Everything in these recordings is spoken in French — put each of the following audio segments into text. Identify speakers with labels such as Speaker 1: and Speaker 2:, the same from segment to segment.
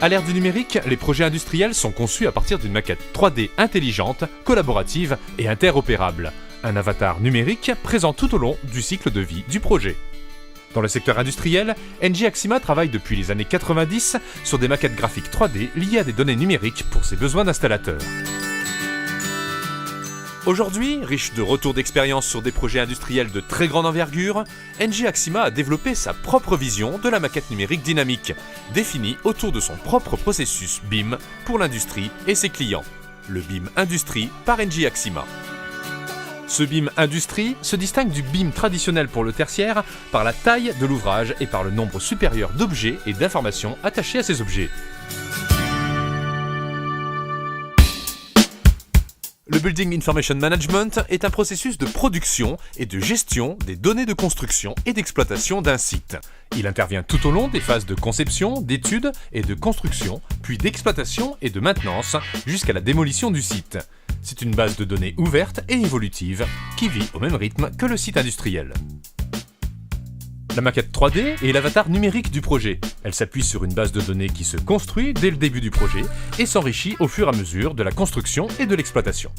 Speaker 1: À l'ère du numérique, les projets industriels sont conçus à partir d'une maquette 3D intelligente, collaborative et interopérable. Un avatar numérique présent tout au long du cycle de vie du projet. Dans le secteur industriel, NJ Axima travaille depuis les années 90 sur des maquettes graphiques 3D liées à des données numériques pour ses besoins d'installateurs. Aujourd'hui, riche de retours d'expérience sur des projets industriels de très grande envergure, NJ Axima a développé sa propre vision de la maquette numérique dynamique, définie autour de son propre processus BIM pour l'industrie et ses clients. Le BIM Industrie par NJ Axima. Ce BIM Industrie se distingue du BIM traditionnel pour le tertiaire par la taille de l'ouvrage et par le nombre supérieur d'objets et d'informations attachés à ces objets. Le Building Information Management est un processus de production et de gestion des données de construction et d'exploitation d'un site. Il intervient tout au long des phases de conception, d'étude et de construction, puis d'exploitation et de maintenance jusqu'à la démolition du site. C'est une base de données ouverte et évolutive qui vit au même rythme que le site industriel. La maquette 3D est l'avatar numérique du projet. Elle s'appuie sur une base de données qui se construit dès le début du projet et s'enrichit au fur et à mesure de la construction et de l'exploitation.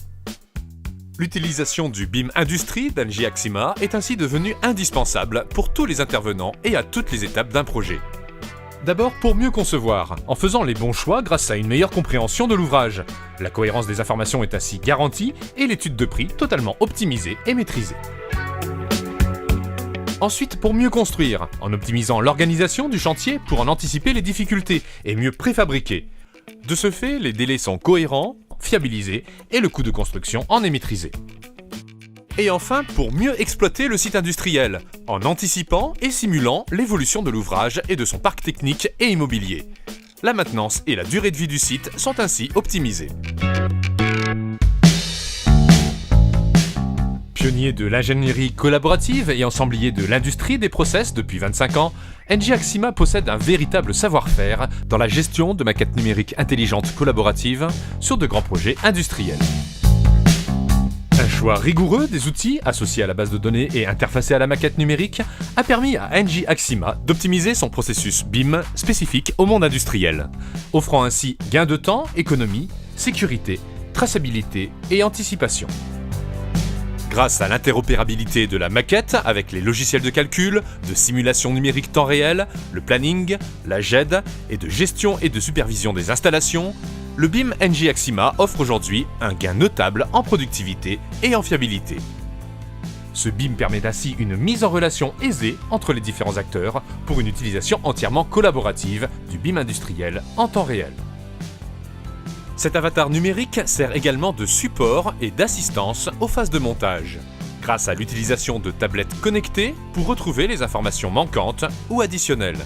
Speaker 1: L'utilisation du BIM Industrie d'NJ Axima est ainsi devenue indispensable pour tous les intervenants et à toutes les étapes d'un projet. D'abord pour mieux concevoir, en faisant les bons choix grâce à une meilleure compréhension de l'ouvrage. La cohérence des informations est ainsi garantie et l'étude de prix totalement optimisée et maîtrisée. Ensuite, pour mieux construire, en optimisant l'organisation du chantier pour en anticiper les difficultés et mieux préfabriquer. De ce fait, les délais sont cohérents, fiabilisés et le coût de construction en est maîtrisé. Et enfin, pour mieux exploiter le site industriel, en anticipant et simulant l'évolution de l'ouvrage et de son parc technique et immobilier. La maintenance et la durée de vie du site sont ainsi optimisées. Pionnier de l'ingénierie collaborative et ensemblier de l'industrie des process depuis 25 ans, NJ Axima possède un véritable savoir-faire dans la gestion de maquettes numériques intelligentes collaboratives sur de grands projets industriels. Un choix rigoureux des outils associés à la base de données et interfacés à la maquette numérique a permis à NJ Axima d'optimiser son processus BIM spécifique au monde industriel, offrant ainsi gain de temps, économie, sécurité, traçabilité et anticipation. Grâce à l'interopérabilité de la maquette avec les logiciels de calcul, de simulation numérique temps réel, le planning, la GED et de gestion et de supervision des installations, le BIM NJ Axima offre aujourd'hui un gain notable en productivité et en fiabilité. Ce BIM permet ainsi une mise en relation aisée entre les différents acteurs pour une utilisation entièrement collaborative du BIM industriel en temps réel. Cet avatar numérique sert également de support et d'assistance aux phases de montage, grâce à l'utilisation de tablettes connectées pour retrouver les informations manquantes ou additionnelles,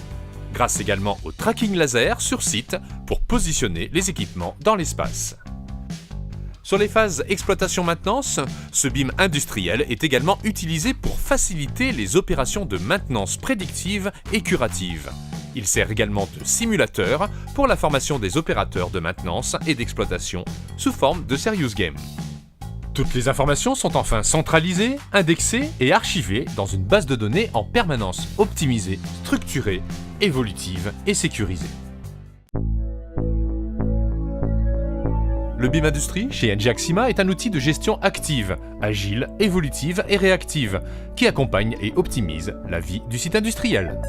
Speaker 1: grâce également au tracking laser sur site pour positionner les équipements dans l'espace. Sur les phases exploitation-maintenance, ce BIM industriel est également utilisé pour faciliter les opérations de maintenance prédictive et curative. Il sert également de simulateur pour la formation des opérateurs de maintenance et d'exploitation sous forme de serious game. Toutes les informations sont enfin centralisées, indexées et archivées dans une base de données en permanence optimisée, structurée, évolutive et sécurisée. Le BIM Industrie chez NJ Axima est un outil de gestion active, agile, évolutive et réactive, qui accompagne et optimise la vie du site industriel.